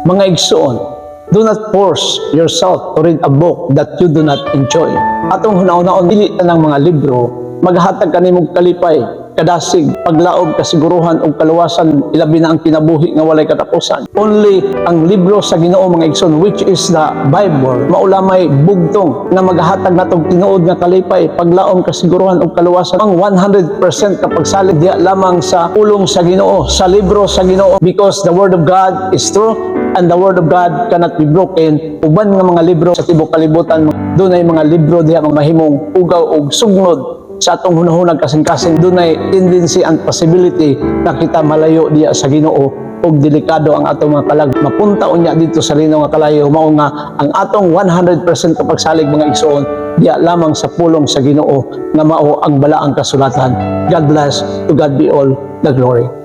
Mga igsoon, do not force yourself to read a book that you do not enjoy. Atong hunaw-naon dili ng mga libro, maghatag kanimong kalipay, kadasig, paglaob, kasiguruhan ug kaluwasan, ilabi na ang kinabuhi nga walay katapusan. Only ang libro sa Ginoo mga igsoon, which is the Bible, maulamay bugtong nga maghatag natong tinuod nga kalipay, paglaom, kasiguruhan ug kaluwasan. Ang 100% kapag salig diya lamang sa pulong sa Ginoo, sa libro sa Ginoo, because the word of God is true and the word of God cannot be broken. Uban nga mga libro sa tibok kalibutan, dunay mga libro diha nga mahimong ugaw og sugnod sa atong hunahunag kasing-kasing. Dunay tendency and possibility na kita malayo diya sa Ginoo ug delikado ang atong mga kalag. Mapunta unya dito sa linaw nga kalayo, mao nga ang atong 100% kapagsalig mga igsoon diya lamang sa pulong sa Ginoo nga mao ang balaang kasulatan. God bless, to God be all the glory.